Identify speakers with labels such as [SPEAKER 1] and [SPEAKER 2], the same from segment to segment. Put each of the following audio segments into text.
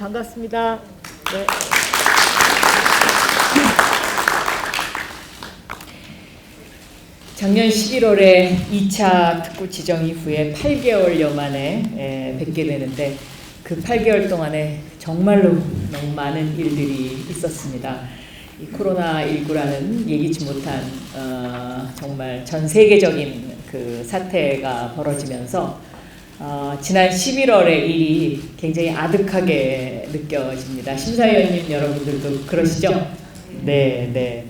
[SPEAKER 1] 반갑습니다. 네. 작년 11월에 2차 특구 지정 이후에 8개월여 만에 뵙게 되는데 그 8개월 동안에 정말로 너무 많은 일들이 있었습니다. 이 코로나19라는 예기치 못한 정말 전 세계적인 그 사태가 벌어지면서 지난 11월의 일이 굉장히 아득하게 느껴집니다. 심사위원님 여러분들도 그러시죠? 네.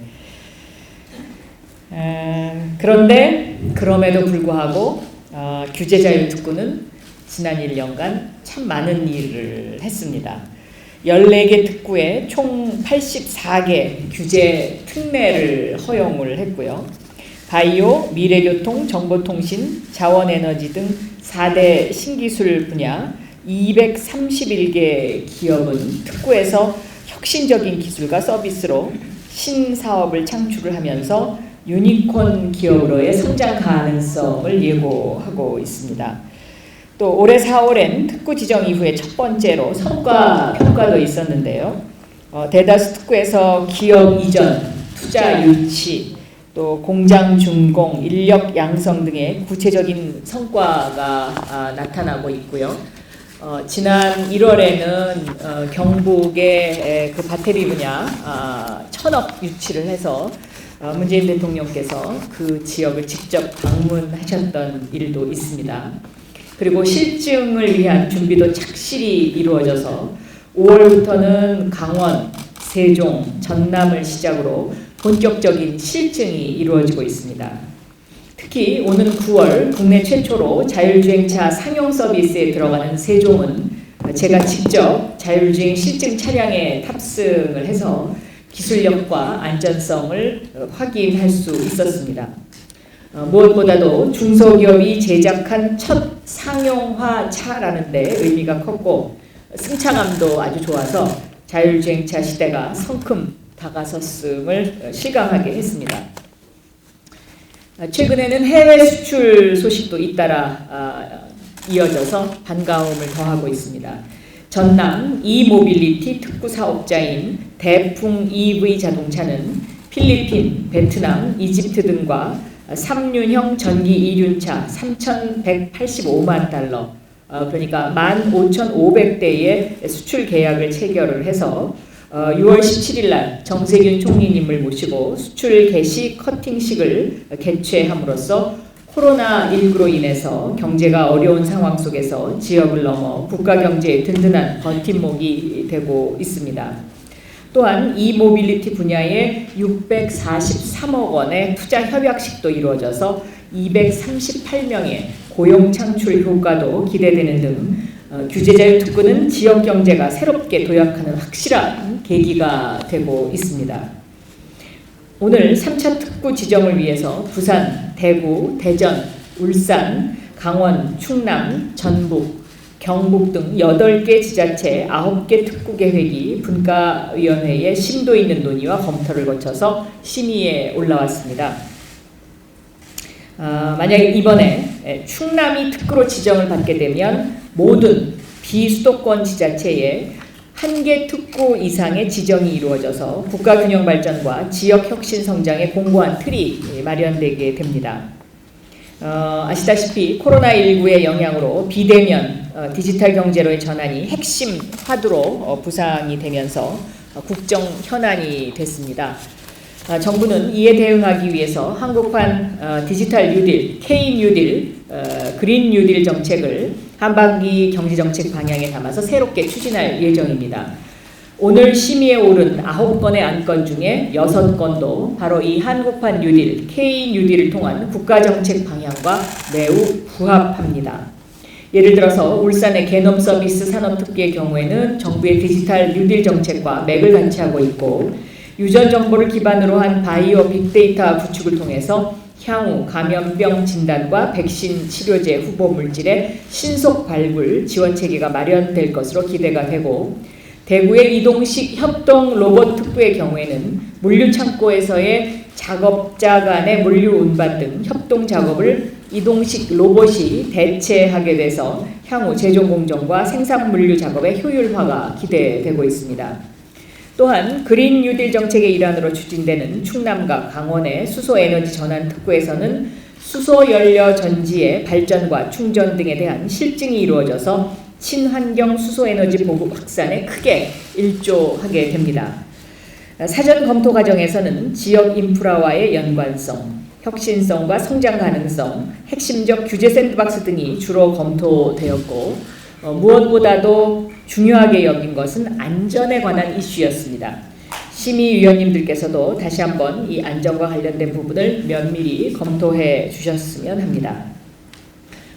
[SPEAKER 1] 그런데 그럼에도 불구하고 규제자율특구는 지난 1년간 참 많은 일을 했습니다. 14개 특구에 총 84개 규제 특례를 허용을 했고요. 바이오, 미래교통, 정보통신, 자원에너지 등 4대 신기술 분야 231개 기업은 특구에서 혁신적인 기술과 서비스로 신사업을 창출을 하면서 유니콘 기업으로의 성장 가능성을 예고하고 있습니다. 또 올해 4월엔 특구 지정 이후에 첫 번째로 성과 평가도 있었는데요. 대다수 특구에서 기업 이전, 투자 유치, 또 공장 준공, 인력 양성 등의 구체적인 성과가 나타나고 있고요. 지난 1월에는 경북의 그 배터리 분야 1,000억 유치를 해서 문재인 대통령께서 그 지역을 직접 방문하셨던 일도 있습니다. 그리고 실증을 위한 준비도 착실히 이루어져서 5월부터는 강원, 세종, 전남을 시작으로 본격적인 실증이 이루어지고 있습니다. 특히 오는 9월 국내 최초로 자율주행차 상용 서비스에 들어가는 세종은 제가 직접 자율주행 실증 차량에 탑승을 해서 기술력과 안전성을 확인할 수 있었습니다. 무엇보다도 중소기업이 제작한 첫 상용화 차라는 데 의미가 컸고 승차감도 아주 좋아서 자율주행차 시대가 성큼 다가섰음을 실감하게 했습니다. 최근에는 해외 수출 소식도 잇따라 이어져서 반가움을 더하고 있습니다. 전남 이모빌리티 특구 사업자인 대풍 EV 자동차는 필리핀, 베트남, 이집트 등과 3륜형 전기 이륜차 3,185만 달러, 그러니까 15,500대의 수출 계약을 체결을 해서 6월 17일 날 정세균 총리님을 모시고 수출 개시 커팅식을 개최함으로써 코로나19로 인해서 경제가 어려운 상황 속에서 지역을 넘어 국가 경제의 든든한 버팀목이 되고 있습니다. 또한 이모빌리티 분야에 643억 원의 투자 협약식도 이루어져서 238명의 고용 창출 효과도 기대되는 등 규제자율 특구는 지역 경제가 새롭게 도약하는 확실한 계기가 되고 있습니다. 오늘 3차 특구 지정을 위해서 부산, 대구, 대전, 울산, 강원, 충남, 전북, 경북 등 8개 지자체 9개 특구 계획이 분과위원회의 심도 있는 논의와 검토를 거쳐서 심의에 올라왔습니다. 만약에 이번에 충남이 특구로 지정을 받게 되면 모든 비수도권 지자체에 1개 특구 이상의 지정이 이루어져서 국가균형 발전과 지역 혁신 성장에 공고한 틀이 마련되게 됩니다. 아시다시피 코로나19의 영향으로 비대면 디지털 경제로의 전환이 핵심 화두로 부상이 되면서 국정 현안이 됐습니다. 정부는 이에 대응하기 위해서 한국판 디지털 뉴딜, K 뉴딜, 그린 뉴딜 정책을 한반기 경제정책 방향에 담아서 새롭게 추진할 예정입니다. 오늘 심의에 오른 9건의 안건 중에 6건도 바로 이 한국판 뉴딜, K 뉴딜을 통한 국가정책 방향과 매우 부합합니다. 예를 들어서 울산의 개놈 서비스 산업특구의 경우에는 정부의 디지털 뉴딜 정책과 맥을 같이 하고 있고 유전 정보를 기반으로 한 바이오 빅데이터 구축을 통해서 향후 감염병 진단과 백신 치료제 후보 물질의 신속 발굴 지원 체계가 마련될 것으로 기대가 되고 대구의 이동식 협동 로봇 특구의 경우에는 물류 창고에서의 작업자 간의 물류 운반 등 협동 작업을 이동식 로봇이 대체하게 돼서 향후 제조 공정과 생산 물류 작업의 효율화가 기대되고 있습니다. 또한 그린 뉴딜 정책의 일환으로 추진되는 충남과 강원의 수소에너지 전환 특구에서는 수소연료 전지의 발전과 충전 등에 대한 실증이 이루어져서 친환경 수소에너지 보급 확산에 크게 일조하게 됩니다. 사전 검토 과정에서는 지역 인프라와의 연관성, 혁신성과 성장 가능성, 핵심적 규제 샌드박스 등이 주로 검토되었고 무엇보다도 중요하게 여긴 것은 안전에 관한 이슈였습니다. 심의위원님들께서도 다시 한번 이 안전과 관련된 부분을 면밀히 검토해 주셨으면 합니다.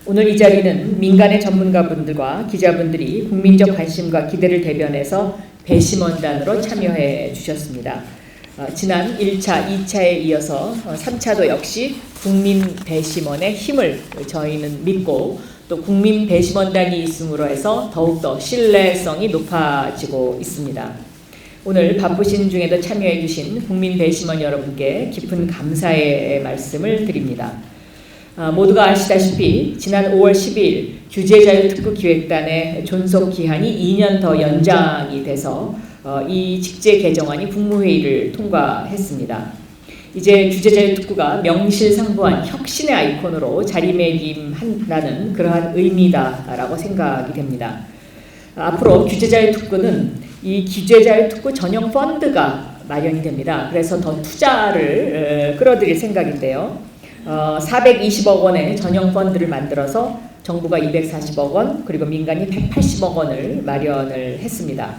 [SPEAKER 1] 오늘 이 자리는 민간의 전문가분들과 기자분들이 국민적 관심과 기대를 대변해서 배심원단으로 참여해 주셨습니다. 지난 1차, 2차에 이어서 3차도 역시 국민 배심원의 힘을 저희는 믿고 또 국민 배심원단이 있음으로 해서 더욱더 신뢰성이 높아지고 있습니다. 오늘 바쁘신 중에도 참여해 주신 국민 배심원 여러분께 깊은 감사의 말씀을 드립니다. 모두가 아시다시피 지난 5월 12일 규제자유특구기획단의 존속 기한이 2년 더 연장이 돼서 이 직제 개정안이 국무회의를 통과했습니다. 이제 규제자유특구가 명실상부한 혁신의 아이콘으로 자리매김한다는 그러한 의미다라고 생각이 됩니다. 앞으로 규제자유특구는 이 규제자유특구 전용 펀드가 마련이 됩니다. 그래서 더 투자를 끌어들일 생각인데요. 420억 원의 전용 펀드를 만들어서 정부가 240억 원 그리고 민간이 180억 원을 마련을 했습니다.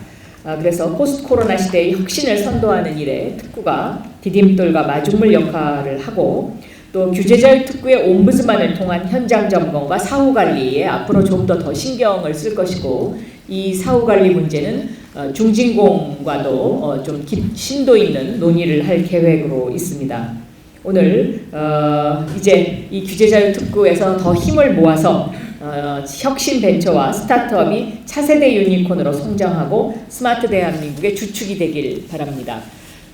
[SPEAKER 1] 그래서 포스트 코로나 시대의 혁신을 선도하는 일에 특구가 디딤돌과 마중물 역할을 하고 또 규제자유특구의 옴부즈만을 통한 현장 점검과 사후 관리에 앞으로 좀 더 신경을 쓸 것이고 이 사후 관리 문제는 중진공과도 좀 심도 있는 논의를 할 계획으로 있습니다. 오늘 이제 이 규제자유특구에서 더 힘을 모아서 혁신 벤처와 스타트업이 차세대 유니콘으로 성장하고 스마트 대한민국의 주축이 되길 바랍니다.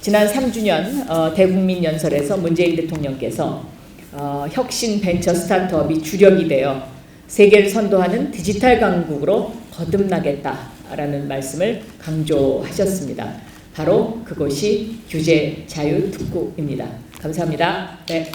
[SPEAKER 1] 지난 3주년 대국민 연설에서 문재인 대통령께서 혁신 벤처 스타트업이 주력이 되어 세계를 선도하는 디지털 강국으로 거듭나겠다라는 말씀을 강조하셨습니다. 바로 그것이 규제자유특구입니다. 감사합니다. 네.